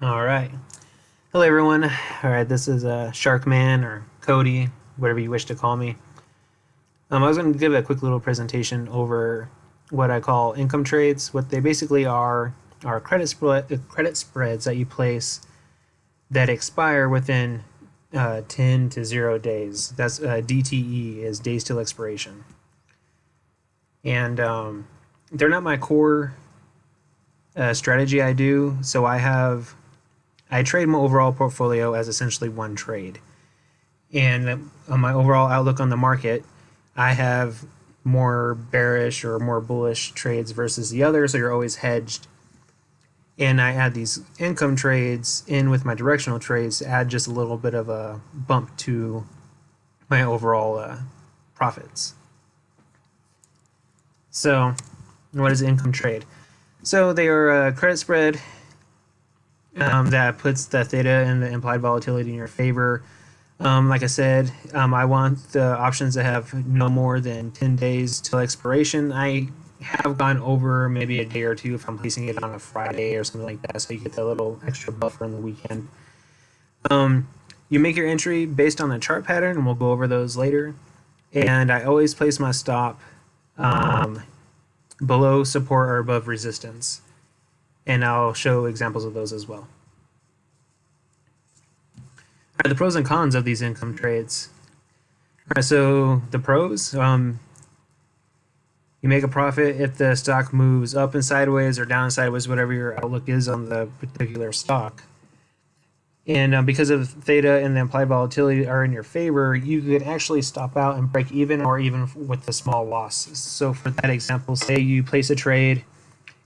All right. Hello, everyone. All right, this is Sharkman or Cody, whatever you wish to call me. I was going to give a quick little presentation over what I call income trades. What they basically are credit spreads that you place that expire within 10 to 0 days. That's DTE is days till expiration, and they're not my core strategy. I trade my overall portfolio as essentially one trade. And on my overall outlook on the market, I have more bearish or more bullish trades versus the other, so you're always hedged. And I add these income trades in with my directional trades to add just a little bit of a bump to my overall profits. So, what is an income trade? So, they are a credit spread that puts the theta and the implied volatility in your favor. Like I said, I want the options to have no more than 10 days till expiration. I have gone over maybe a day or two if I'm placing it on a Friday or something like that, so you get that little extra buffer in the weekend. You make your entry based on the chart pattern, and we'll go over those later. And I always place my stop below support or above resistance. And I'll show examples of those as well. All right, the pros and cons of these income trades. All right, so the pros, you make a profit if the stock moves up and sideways or down and sideways, whatever your outlook is on the particular stock. And because of theta and the implied volatility are in your favor, you could actually stop out and break even or even with a small loss. So for that example, say you place a trade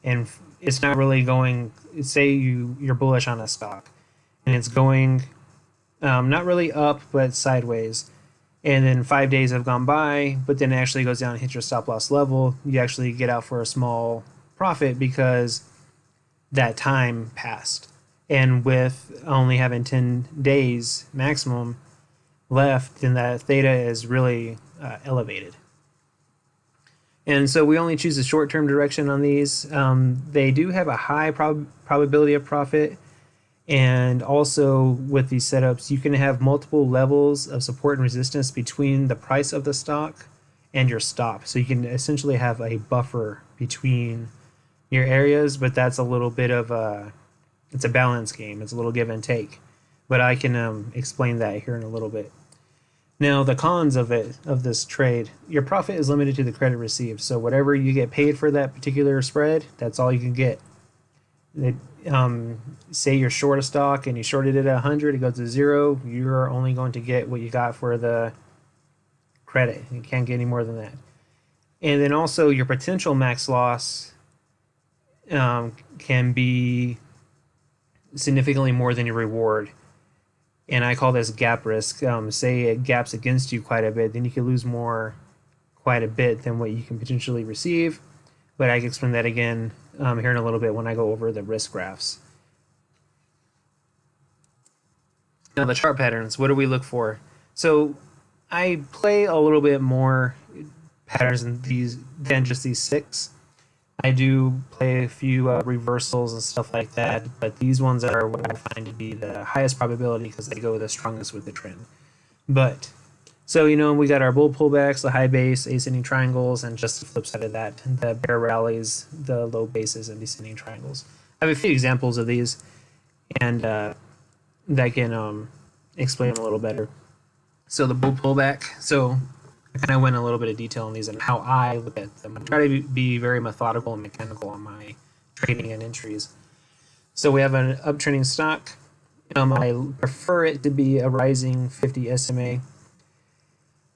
and it's not really going, say you're bullish on a stock and it's going not really up but sideways, and then 5 days have gone by, but then it actually goes down and hits your stop loss level. You actually get out for a small profit because that time passed, and with only having 10 days maximum left, then that theta is really elevated. And so we only choose a short-term direction on these. They do have a high probability of profit. And also with these setups, you can have multiple levels of support and resistance between the price of the stock and your stop. So you can essentially have a buffer between your areas, but that's a little bit of it's a balance game. It's a little give and take. But I can explain that here in a little bit. Now, the cons of this trade, your profit is limited to the credit received. So whatever you get paid for that particular spread, that's all you can get. Say you're short a stock and you shorted it at 100, it goes to 0, you're only going to get what you got for the credit. You can't get any more than that. And then also your potential max loss can be significantly more than your reward. And I call this gap risk. Say it gaps against you quite a bit, then you can lose quite a bit than what you can potentially receive. But I can explain that again here in a little bit when I go over the risk graphs. Now the chart patterns, what do we look for? So I play a little bit more patterns than just these 6. I do play a few reversals and stuff like that, but these ones are what I find to be the highest probability because they go the strongest with the trend. But, so we got our bull pullbacks, the high base, ascending triangles, and just the flip side of that, the bear rallies, the low bases, and descending triangles. I have a few examples of these, and that can explain them a little better. So the bull pullback, so I kind of went a little bit of detail on these and how I look at them. I try to be very methodical and mechanical on my trading and entries. So we have an uptrending stock. I prefer it to be a rising 50 SMA.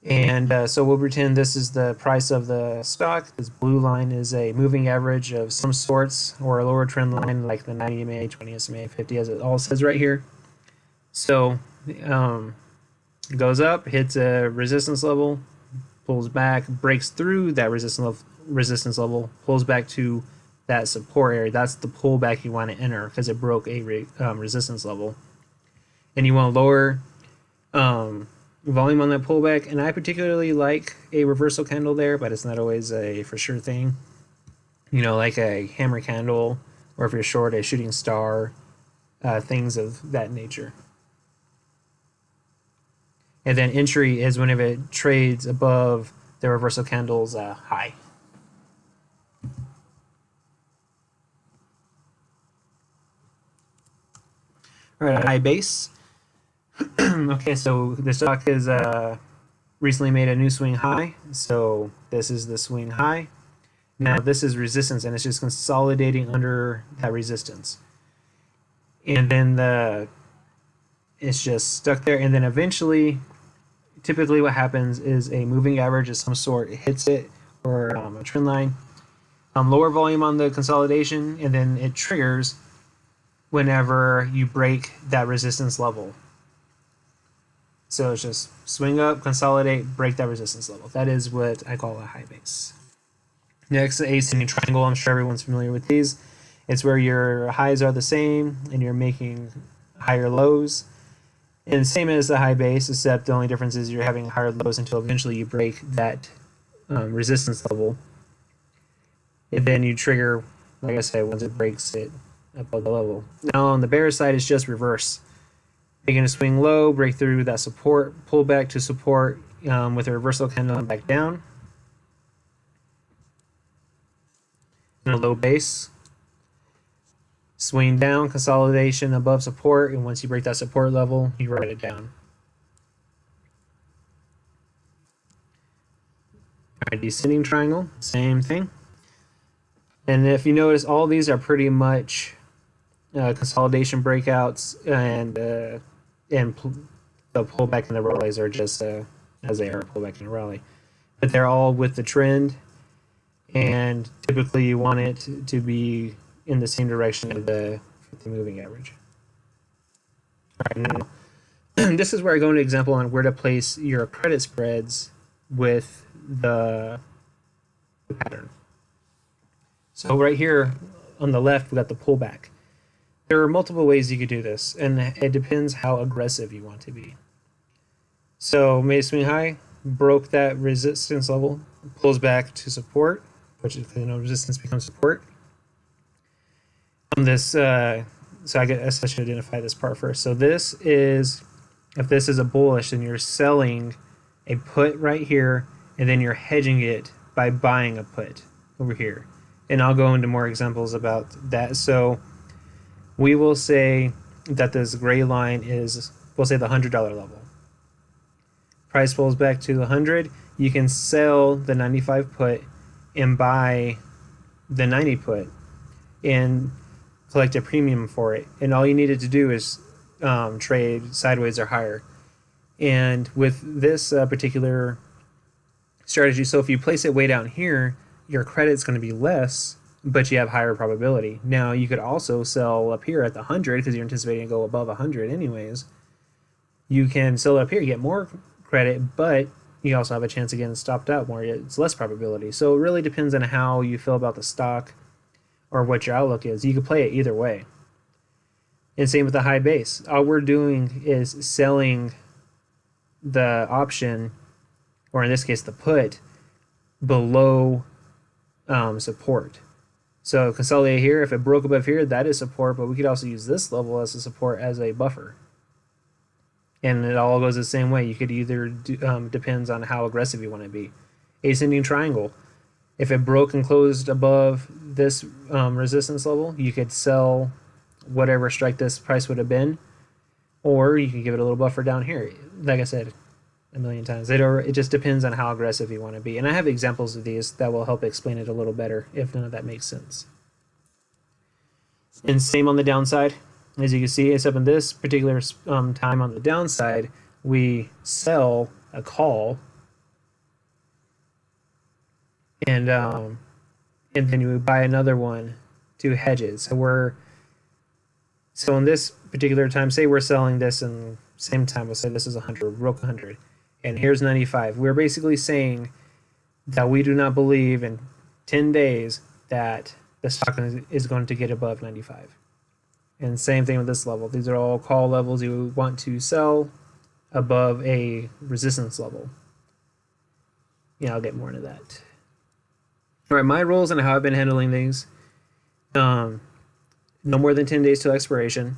And so we'll pretend this is the price of the stock. This blue line is a moving average of some sorts or a lower trend line like the 90 SMA, 20 SMA, 50 as it all says right here. So it goes up, hits a resistance level, pulls back, breaks through that resistance level, pulls back to that support area. That's the pullback you want to enter because it broke a resistance level. And you want to lower volume on that pullback. And I particularly like a reversal candle there, but it's not always a for sure thing. Like a hammer candle, or if you're short, a shooting star, things of that nature. And then entry is whenever it trades above the reversal candle's high. All right, high base. Okay, so the stock has recently made a new swing high. So this is the swing high. Now this is resistance, and it's just consolidating under that resistance. And then it's just stuck there. And then eventually, typically what happens is a moving average of some sort hits it, or a trend line. Lower volume on the consolidation, and then it triggers whenever you break that resistance level. So it's just swing up, consolidate, break that resistance level. That is what I call a high base. Next, the ascending triangle. I'm sure everyone's familiar with these. It's where your highs are the same and you're making higher lows. And same as the high base, except the only difference is you're having higher lows until eventually you break that resistance level. And then you trigger, like I said, once it breaks it above the level. Now on the bear side, it's just reverse. Making a swing low, break through that support, pull back to support with a reversal candle and back down. And a low base. Swing down, consolidation above support, and once you break that support level, you write it down. All right, descending triangle, same thing. And if you notice, all these are pretty much consolidation breakouts, and the pullback and the rallies are just as they are, pullback and a rally. But they're all with the trend, and typically you want it to be in the same direction of the moving average. All right, now this is where I go into example on where to place your credit spreads with the pattern. So right here on the left, we got the pullback. There are multiple ways you could do this, and it depends how aggressive you want to be. So made a swing high, broke that resistance level, pulls back to support, which is, resistance becomes support. So I guess I should identify this part first. So this is, if this is a bullish, then you're selling a put right here, and then you're hedging it by buying a put over here. And I'll go into more examples about that. So we will say that this gray line is, we'll say the $100 level. Price pulls back to the 100. You can sell the 95 put and buy the 90 put and collect a premium for it. And all you needed to do is trade sideways or higher. And with this particular strategy, so if you place it way down here, your credit's going to be less, but you have higher probability. Now, you could also sell up here at the 100 because you're anticipating to go above 100 anyways. You can sell up here, get more credit, but you also have a chance of getting stopped out more. It's less probability. So it really depends on how you feel about the stock or what your outlook is. You could play it either way. And same with the high base. All we're doing is selling the option, or in this case the put, below support. So consolidate here, if it broke above here, that is support, but we could also use this level as a support as a buffer. And it all goes the same way. You could either depends on how aggressive you want to be. Ascending triangle. If it broke and closed above this resistance level, you could sell whatever strike this price would have been, or you could give it a little buffer down here. Like I said a million times, it just depends on how aggressive you want to be. And I have examples of these that will help explain it a little better if none of that makes sense. And same on the downside. As you can see, except in this particular time on the downside, we sell a call, and then we buy another one to hedge it. So in this particular time, say we're selling this in same time, we'll say this is 100, broke 100, and here's 95. We're basically saying that we do not believe in 10 days that the stock is going to get above 95. And same thing with this level. These are all call levels you want to sell above a resistance level. Yeah, I'll get more into that. All right, my rules and how I've been handling things. No more than 10 days till expiration.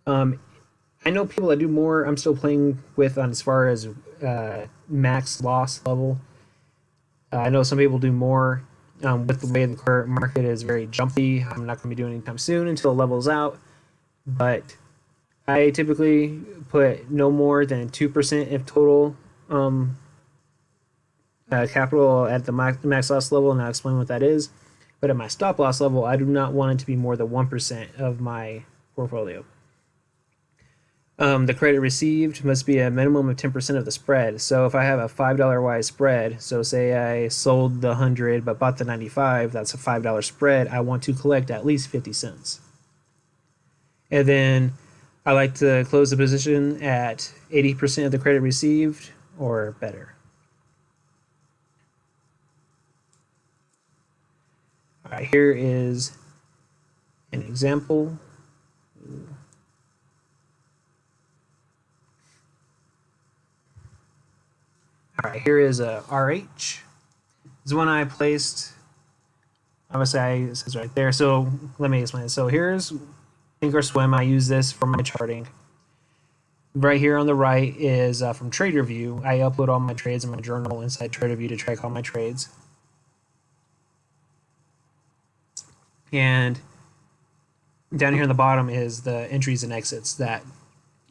I know people that do more. I'm still playing with on as far as max loss level. I know some people do more. With the way the current market is very jumpy, I'm not going to be doing it anytime soon until it levels out. But I typically put no more than 2% of total capital at the max loss level, and I'll explain what that is. But at my stop loss level, I do not want it to be more than 1% of my portfolio. The credit received must be a minimum of 10% of the spread. So if I have a $5 wide spread, so say I sold the 100 but bought the 95, that's a $5 spread. I want to collect at least 50 cents. And then I like to close the position at 80% of the credit received or better. All right, here is an example. All right, here is a RH. This is one I placed. Obviously, it says right there. So let me explain. So here's Thinkorswim. I use this for my charting. Right here on the right is from TraderView. I upload all my trades in my journal inside TraderView to track all my trades. And down here on the bottom is the entries and exits that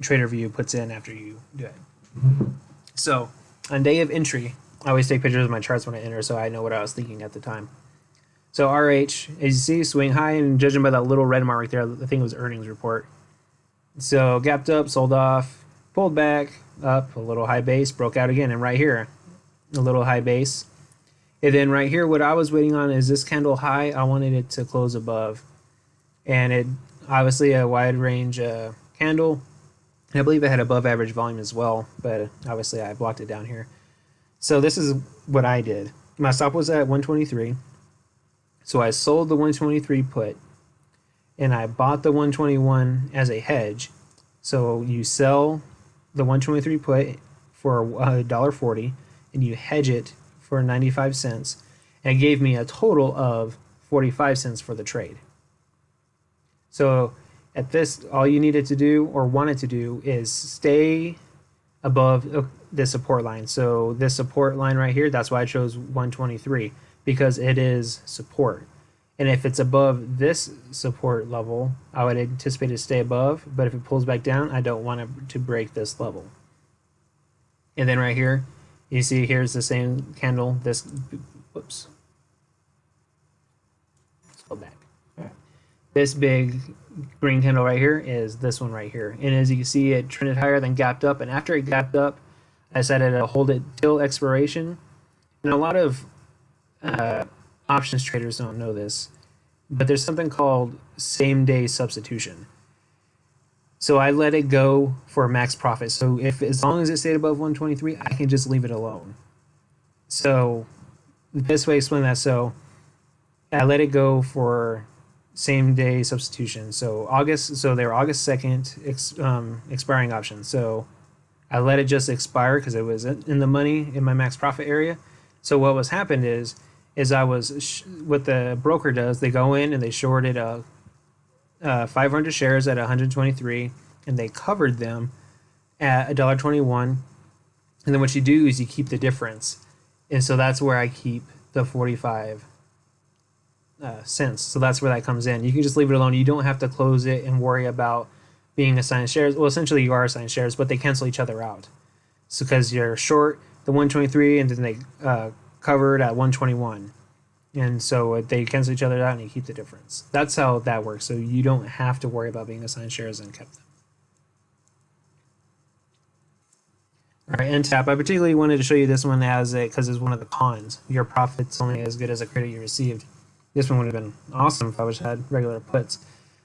TraderView puts in after you do it. So on day of entry, I always take pictures of my charts when I enter so I know what I was thinking at the time. So RH, as you see, swing high, and judging by that little red mark right there, I think it was earnings report. So gapped up, sold off, pulled back, up, a little high base, broke out again, and right here, a little high base. And then right here, what I was waiting on is this candle high. I wanted it to close above. And it obviously a wide range candle. And I believe it had above average volume as well, but obviously I blocked it down here. So this is what I did. My stop was at 123. So I sold the 123 put, and I bought the 121 as a hedge. So you sell the 123 put for $1.40, and you hedge it for 95 cents, and it gave me a total of 45 cents for the trade. So at this, all you needed to do or wanted to do is stay above the support line. So this support line right here, that's why I chose 123, because it is support. And if it's above this support level, I would anticipate it to stay above, but if it pulls back down, I don't want it to break this level. And then right here, you see here's the same candle, this, whoops. Let's go back. This big green candle right here is this one right here. And as you can see, it trended higher than gapped up. And after it gapped up, I decided to hold it till expiration. And a lot of options traders don't know this, but there's something called same day substitution. So I let it go for max profit. So if as long as it stayed above 123, I can just leave it alone. So the best way to explain that, so I let it go for same day substitution. So they were August 2nd expiring options. So I let it just expire because it was in the money in my max profit area. So what was happened is I was what the broker does. They go in and they shorted 500 shares at 123, and they covered them at $1.21. And then what you do is you keep the difference, and so that's where I keep the 45 cents. So that's where that comes in. You can just leave it alone. You don't have to close it and worry about being assigned shares. Well, essentially you are assigned shares, but they cancel each other out. So because you're short the 123, and then they covered at 121. And so they cancel each other out and you keep the difference. That's how that works. So you don't have to worry about being assigned shares and kept them. All right, and tap. I particularly wanted to show you this one as because it's one of the cons. Your profit's only as good as the credit you received. This one would have been awesome if I was had regular puts.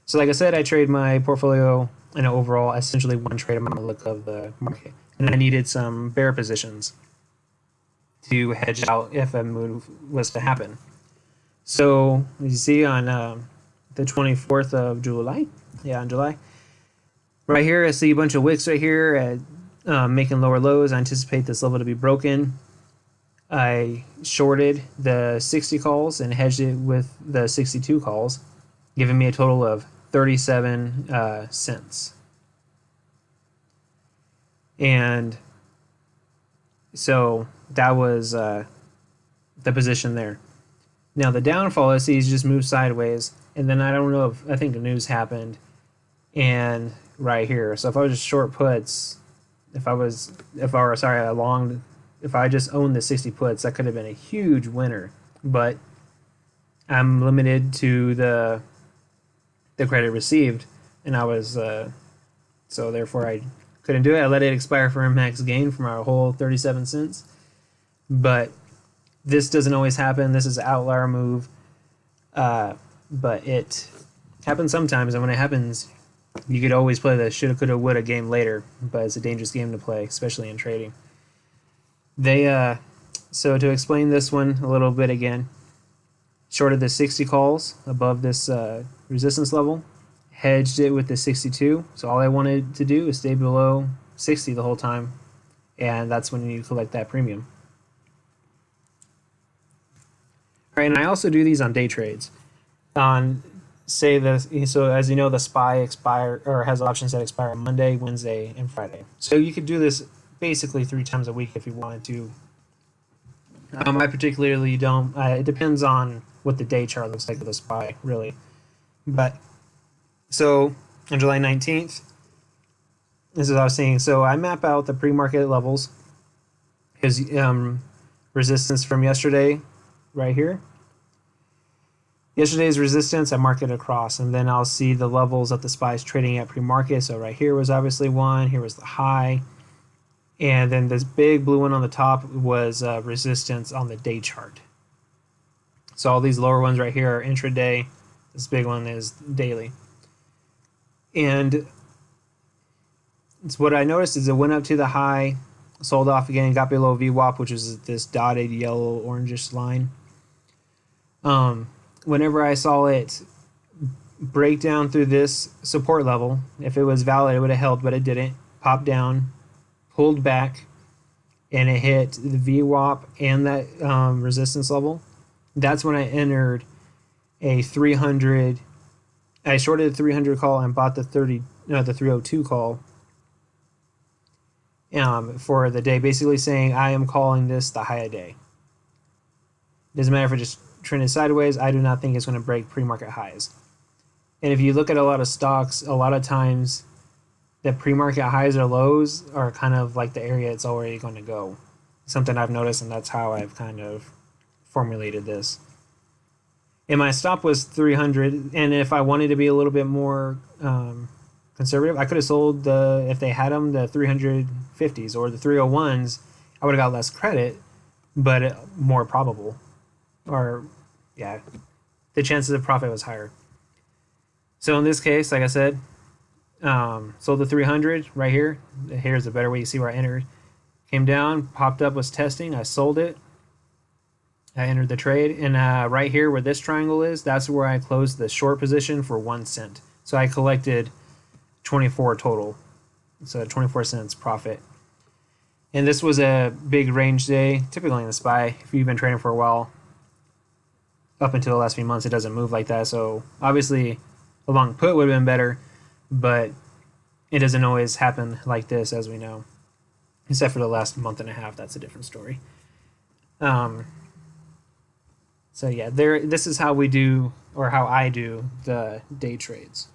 So like I said, I trade my portfolio in overall essentially one trade on the look of the market. And I needed some bear positions to hedge out if a move was to happen. So as you see on the 24th of July, in July, right here I see a bunch of wicks right here at making lower lows. I anticipate this level to be broken. I shorted the 60 calls and hedged it with the 62 calls, giving me a total of 37 cents. And so that was the position there. Now the downfall is he's just moved sideways, and then I don't know if I think the news happened, and right here. So if I was just short puts, if I just owned the 60 puts, that could have been a huge winner. But I'm limited to the credit received, and I was so therefore I couldn't do it. I let it expire for a max gain from our whole 37 cents. But this doesn't always happen. This is an outlier move, but it happens sometimes, and when it happens, you could always play the shoulda, coulda, woulda game later, but it's a dangerous game to play, especially in trading. So to explain this one a little bit again, shorted the 60 calls above this resistance level, hedged it with the 62. So all I wanted to do is stay below 60 the whole time, and that's when you collect that premium. All right, and I also do these on day trades. On say this, so as you know, the SPY has options that expire Monday, Wednesday, and Friday. So you could do this basically 3 times a week if you wanted to. I particularly don't. It depends on what the day chart looks like of the SPY, really. But so on July 19th, this is what I was saying. So I map out the pre-market levels, his resistance from yesterday, right here. Yesterday's resistance, I mark it across, and then I'll see the levels that the SPY is trading at pre-market. So right here was obviously one, here was the high, and then this big blue one on the top was resistance on the day chart. So all these lower ones right here are intraday. This big one is daily. And it's what I noticed is it went up to the high, sold off again, got below VWAP, which is this dotted yellow orangish line. Whenever I saw it break down through this support level, if it was valid, it would have held, but it didn't. Popped down, pulled back, and it hit the VWAP and that resistance level. That's when I entered a 300. I shorted the 300 call and bought the 302 call for the day, basically saying I am calling this the high of day. Doesn't matter if it just trended sideways. I do not think it's going to break pre-market highs. And if you look at a lot of stocks, a lot of times the pre-market highs or lows are kind of like the area it's already going to go. Something I've noticed, and that's how I've kind of formulated this. And my stop was 300, and if I wanted to be a little bit more conservative, I could have sold if they had them, the 350s or the 301s. I would have got less credit, but more probable. Or, yeah, the chances of profit was higher. So in this case, like I said, sold the 300 right here. Here's a better way to see where I entered. Came down, popped up, was testing. I sold it. I entered the trade. And right here where this triangle is, that's where I closed the short position for 1 cent. So I collected 24 total. So 24 cents profit. And this was a big range day, typically in the SPY. If you've been trading for a while, up until the last few months, it doesn't move like that. So obviously a long put would have been better, but it doesn't always happen like this, as we know, except for the last month and a half. That's a different story. So yeah, this is how we do, or how I do, the day trades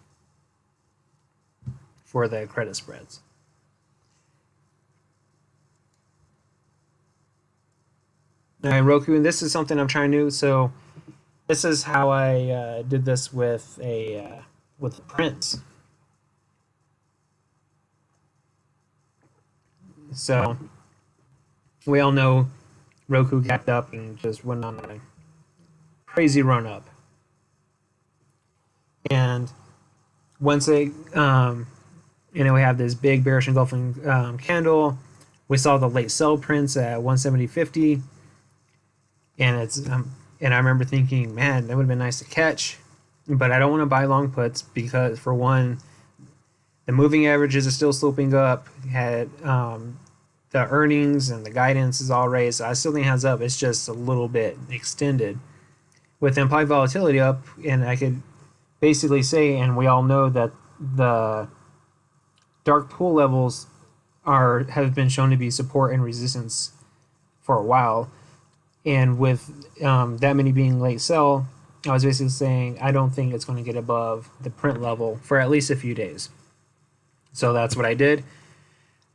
for the credit spreads. All right, Roku, and this is something I'm trying new. So this is how I did this with with prints. So we all know Roku gapped up and just went on a crazy run up. And once we have this big bearish engulfing candle. We saw the late sell prints at 170.50, and it's and I remember thinking, man, that would have been nice to catch, but I don't want to buy long puts because, for one, the moving averages are still sloping up. Had the earnings and the guidance is all raised. So I still think it has up. It's just a little bit extended with implied volatility up, and I could basically say, and we all know that the dark pool levels have been shown to be support and resistance for a while. And with that many being late sell, I was basically saying I don't think it's going to get above the print level for at least a few days. So that's what I did.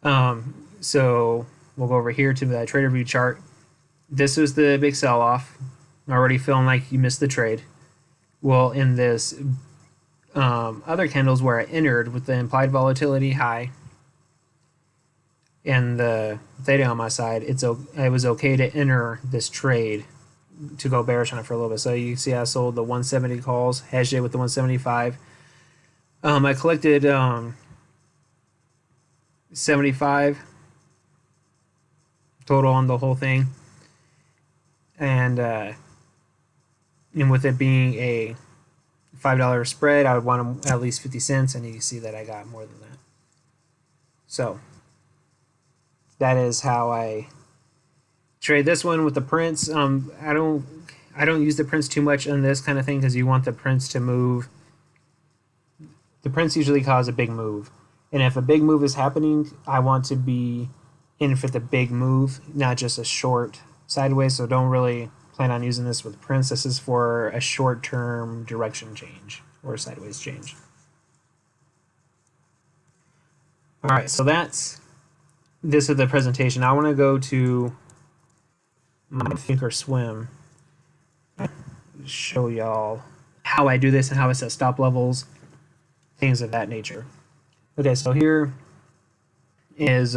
So we'll go over here to the trader view chart. This was the big sell-off. Already feeling like you missed the trade. Well, in this other candles where I entered with the implied volatility high and the theta on my side, it was okay to enter this trade to go bearish on it for a little bit. So you see I sold the 170 calls, hedged it with the 175. I collected 75 total on the whole thing, and with it being a $5 spread, I would want them at least 50 cents, and you see that I got more than that. So that is how I trade this one with the prints. I don't use the prints too much on this kind of thing because you want the prints to move. The prints usually cause a big move, and if a big move is happening, I want to be in for the big move, not just a short sideways. So don't really plan on using this with prints. This is for a short-term direction change or sideways change. All right, so this is the presentation. I want to go to my Thinkorswim, show y'all how I do this and how I set stop levels, things of that nature. Okay, so here is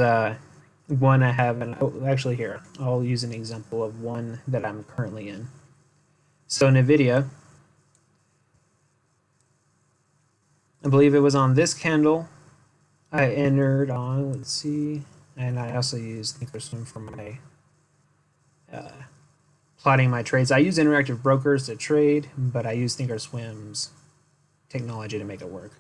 one I have, and actually here, I'll use an example of one that I'm currently in. So NVIDIA, I believe it was on this candle I entered on, let's see, and I also use Thinkorswim for my plotting my trades. I use interactive brokers to trade, but I use Thinkorswim's technology to make it work.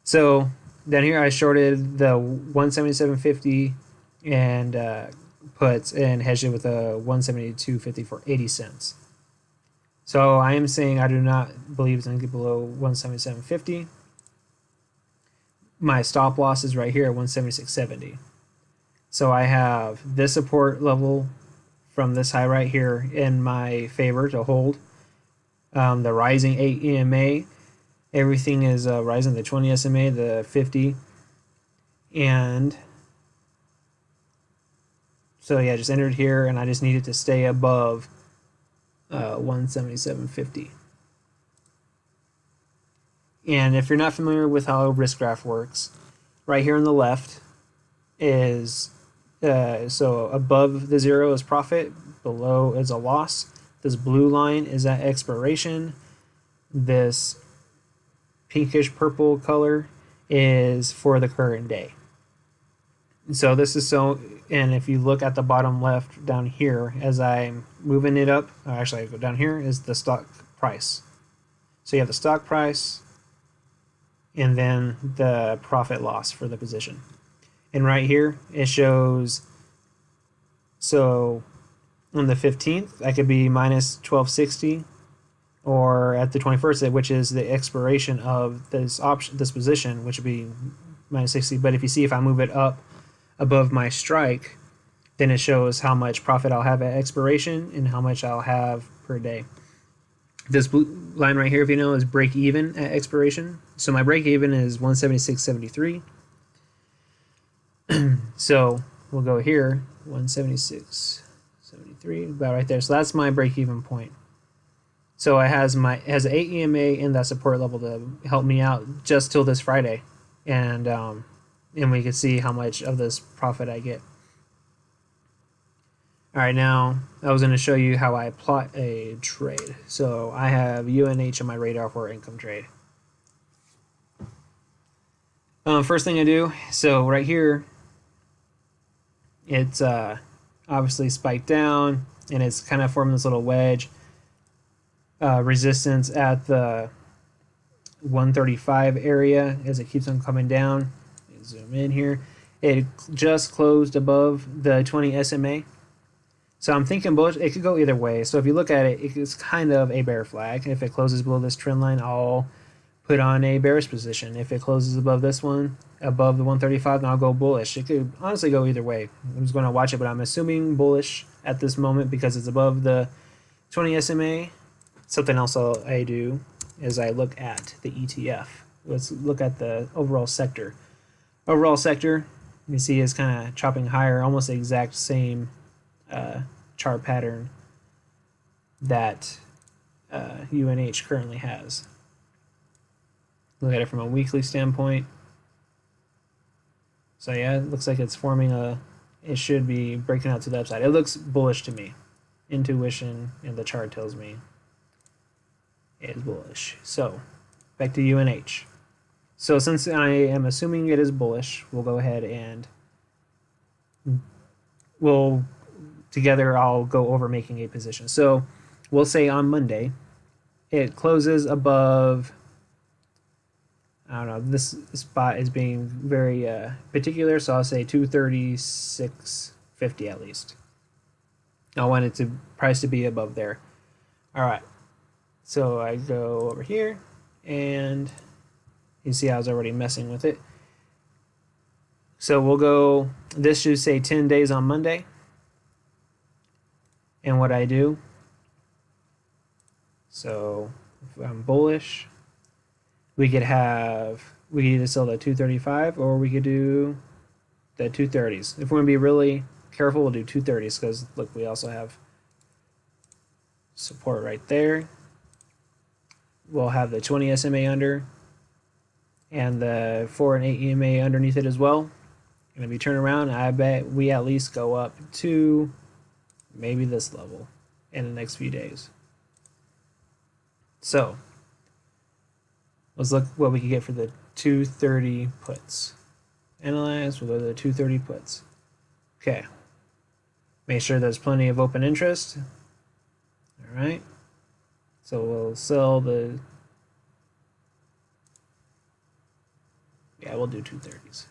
So down here I shorted the 177.50 and puts and hedged it with a 172.50 for 80 cents. So I am saying I do not believe it's going to get below 177.50. My stop loss is right here at 176.70. So I have this support level from this high right here in my favor to hold. The rising 8 EMA, everything is rising, the 20 SMA, the 50, and so yeah, just entered here, and I just needed to stay above 177.50. And if you're not familiar with how a risk graph works, right here on the left is so above the zero is profit, below is a loss. This blue line is at expiration. This pinkish purple color is for the current day. So this is and if you look at the bottom left down here, as I'm moving it up, actually I go down here, is the stock price. So you have the stock price and then the profit loss for the position. And right here it shows, so on the 15th I could be minus 1260, or at the 21st, which is the expiration of this position, which would be minus 60. But if you see, if I move it up above my strike, then it shows how much profit I'll have at expiration and how much I'll have per day. This blue line right here, if you know, is break even at expiration. So my break even is 176.73. So we'll go here, 176.73, about right there. So that's my break even point. So it has an 8 EMA in that support level to help me out just till this Friday, and we can see how much of this profit I get. All right, now I was going to show you how I plot a trade. So I have UNH on my radar for income trade. First thing I do, so right here, it's obviously spiked down, and it's kind of forming this little wedge. Resistance at the 135 area as it keeps on coming down. Zoom in here. It just closed above the 20 SMA. So I'm thinking it could go either way. So if you look at it, it's kind of a bear flag. If it closes below this trend line, I'll put on a bearish position. If it closes above this one, above the 135, then I'll go bullish. It could honestly go either way. I'm just going to watch it, but I'm assuming bullish at this moment because it's above the 20 SMA. Something else I do is I look at the ETF. Let's look at the overall sector. Overall sector, you see, is kind of chopping higher, almost the exact same chart pattern that UNH currently has. Look at it from a weekly standpoint. So yeah, it looks like it's forming it should be breaking out to the upside. It looks bullish to me. Intuition and the chart tells me it is bullish. So back to UNH. So since I am assuming it is bullish, we'll go ahead and together I'll go over making a position. So we'll say on Monday it closes above, I don't know, this spot is being very particular, so I'll say 236.50 at least. I want it to price to be above there. All right, so I go over here and you see I was already messing with it. So we'll go, this should say 10 days on Monday. And what I do, so if I'm bullish, we could either sell the 235 or we could do the 230s. If we're going to be really careful, we'll do 230s because look, we also have support right there. We'll have the 20 SMA under and the 4 and 8 EMA underneath it as well. Going to be turned around. I bet we at least go up to maybe this level in the next few days. So let's look what we can get for the 230 puts. Analyze, we'll go to the 230 puts. Okay. Make sure there's plenty of open interest. All right. So we'll sell the, yeah, we'll do 230s.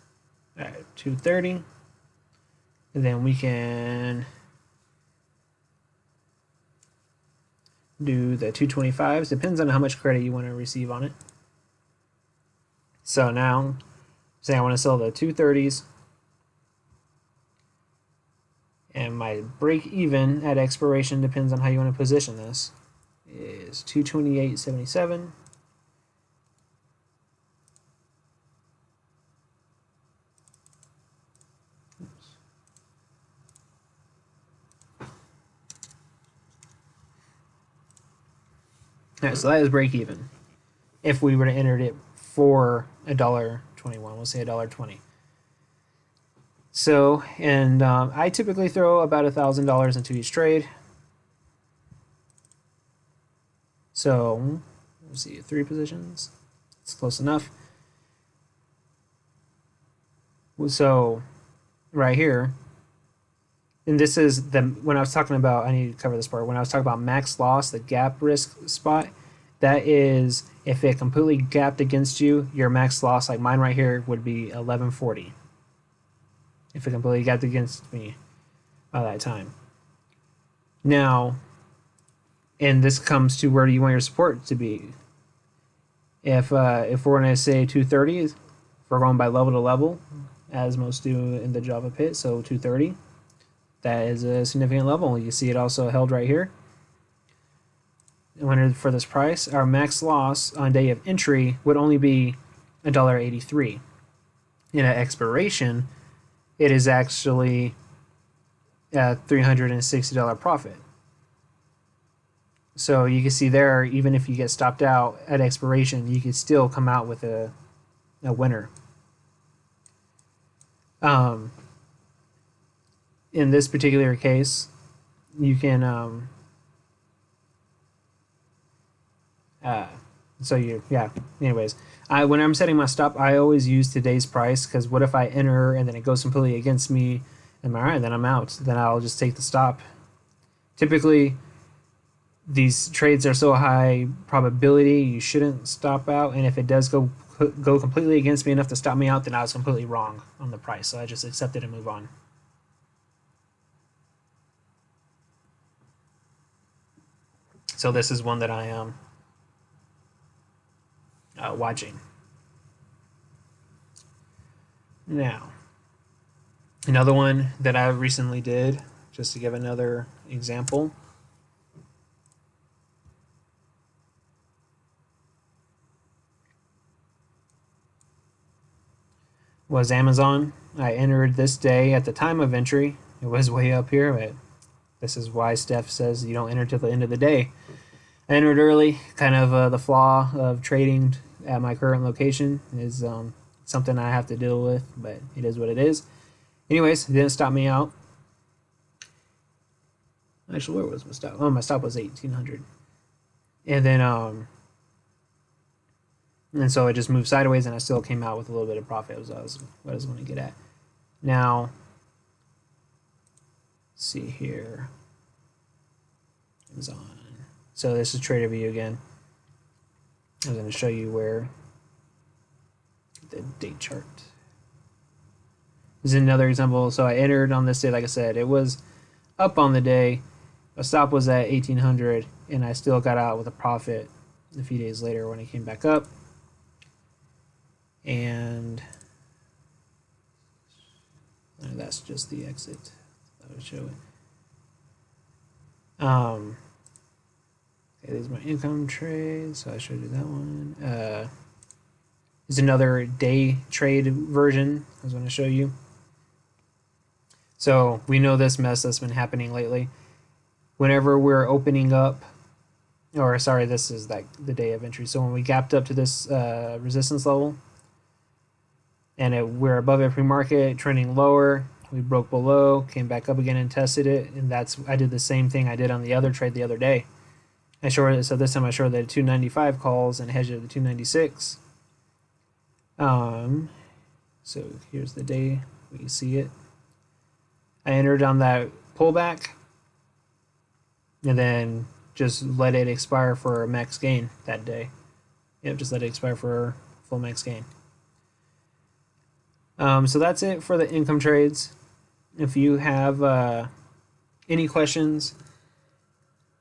All right, 230. And then we can do the 225s. Depends on how much credit you want to receive on it. So now, say I want to sell the 230s. And my break even at expiration, depends on how you want to position this, is 228.77. All right, so that is break even. If we were to enter it for $1.21, we'll say $1.20. So, and I typically throw about $1,000 into each trade. So, we'll see, 3 positions. It's close enough. So, right here, and this is when I was talking about, I need to cover this part. When I was talking about max loss, the gap risk spot, that is if it completely gapped against you, your max loss, like mine right here, would be 1140. If it completely gapped against me by that time. Now, and this comes to where do you want your support to be? If we're going to say 230, if we're going by level to level, as most do in the Java pit, so 230. That is a significant level. You see it also held right here. And for this price, our max loss on day of entry would only be $1.83. And at expiration, it is actually a $360 profit. So you can see there, even if you get stopped out at expiration, you can still come out with a winner. In this particular case, you can anyways, when I'm setting my stop, I always use today's price, because what if I enter and then it goes completely against me? Am I right? Then I'm out. Then I'll just take the stop. Typically, these trades are so high probability, you shouldn't stop out, and if it does go completely against me enough to stop me out, then I was completely wrong on the price, so I just accept it and move on. So this is one that I watching. Now, another one that I recently did, just to give another example, was Amazon. I entered this day at the time of entry. It was way up here, but this is why Steph says you don't enter till the end of the day. I entered early. Kind of the flaw of trading at my current location is something I have to deal with, but it is what it is. Anyways, it didn't stop me out. Actually, where was my stop? Oh, my stop was 1800. And then and so it just moved sideways, and I still came out with a little bit of profit. Was what I was going to get at. Now, let's see here. Amazon. So this is Trader View again. I was going to show you where the date chart. This is another example. So I entered on this day, like I said, it was up on the day. My stop was at 1800, and I still got out with a profit a few days later when it came back up. And that's just the exit. I would show it. Okay, these are my income trades. So I showed you that one. There's another day trade version I was going to show you. So we know this mess that's been happening lately. Whenever we're opening up, or sorry, this is like the day of entry. So when we gapped up to this resistance level, and we're above it pre-market, trending lower, we broke below, came back up again and tested it, and I did the same thing I did on the other trade the other day. So this time I shorted the 295 calls and hedged at the 296. So here's the day we see it. I entered on that pullback, and then just let it expire for a max gain that day. Yep, just let it expire for full max gain. So that's it for the income trades. If you have any questions,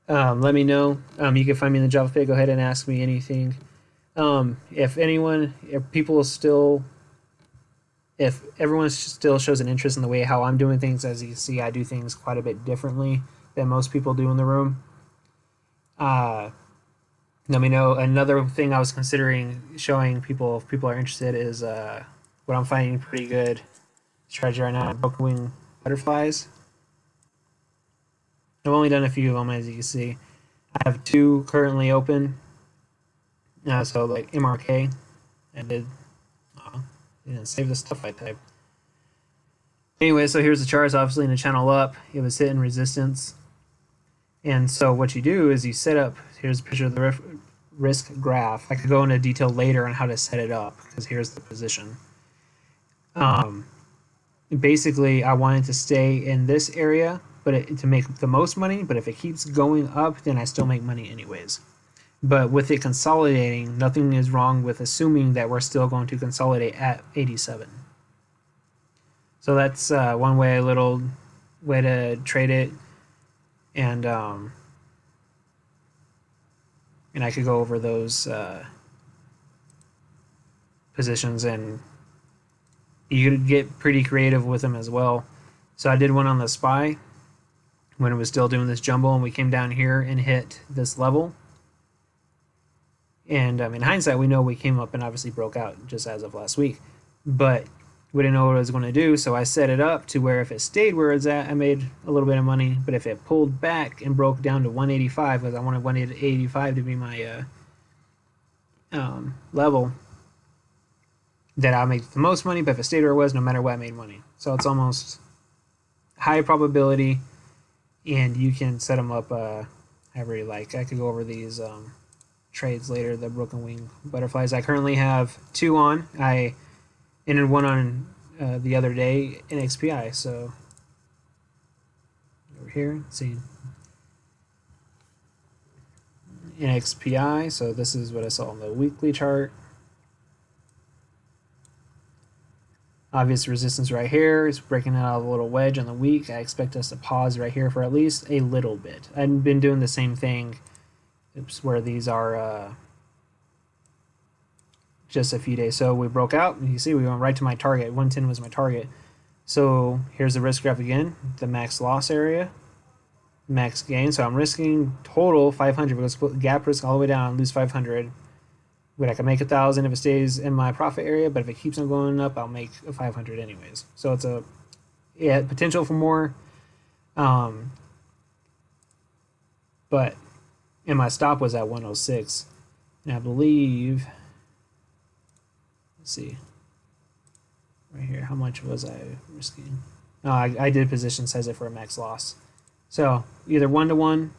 let me know. You can find me in the Java page. Go ahead and ask me anything. If everyone still shows an interest in the way how I'm doing things, as you can see, I do things quite a bit differently than most people do in the room. Let me know. Another thing I was considering showing people, if people are interested, is what I'm finding pretty good strategy right now, broken wing butterflies. I've only done a few of them, as you can see. I have 2 currently open. So like MRK, I didn't save the stuff I typed. Anyway, so here's the charts. Obviously in the channel up, it was hitting resistance. And so what you do is you set up, here's a picture of the risk graph. I could go into detail later on how to set it up, because here's the position. Basically, I wanted to stay in this area to make the most money, but if it keeps going up, then I still make money anyways. But with it consolidating, nothing is wrong with assuming that we're still going to consolidate at 87. So that's one little way to trade it. And I could go over those positions, and you could get pretty creative with them as well. So I did one on the SPY when it was still doing this jumble, and we came down here and hit this level. And in hindsight, we know we came up and obviously broke out just as of last week. But we didn't know what it was going to do, so I set it up to where if it stayed where it's at, I made a little bit of money. But if it pulled back and broke down to 185, because I wanted 185 to be my level, that I make the most money. But if it stayed where it was, no matter what, I made money. So it's almost high probability, and you can set them up however you like. I could go over these trades later, the broken wing butterflies. I currently have 2 on. I entered one on the other day in XPI. So over here, let's see, in XPI. So this is what I saw on the weekly chart. Obvious resistance right here. It's breaking out a little wedge on the week. I expect us to pause right here for at least a little bit. I've been doing the same thing. Oops, where these are just a few days. So we broke out, and you see we went right to my target. 110 was my target. So here's the risk graph again, the max loss area, max gain. So I'm risking total 500 because gap risk all the way down, lose 500. But I can make 1,000 if it stays in my profit area, but if it keeps on going up, I'll make 500 anyways. So it's a potential for more. But and my stop was at 106, and I believe, let's see, right here, how much was I risking? I did position size it for a max loss. So either 1-to-1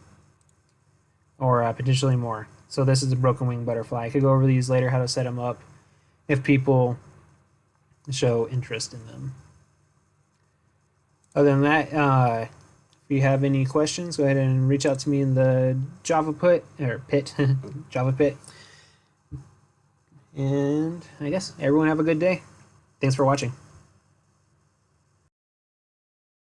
or potentially more. So this is a broken wing butterfly. I could go over these later, how to set them up if people show interest in them. Other than that, if you have any questions, go ahead and reach out to me in the Java pit, Java pit. And I guess everyone have a good day. Thanks for watching.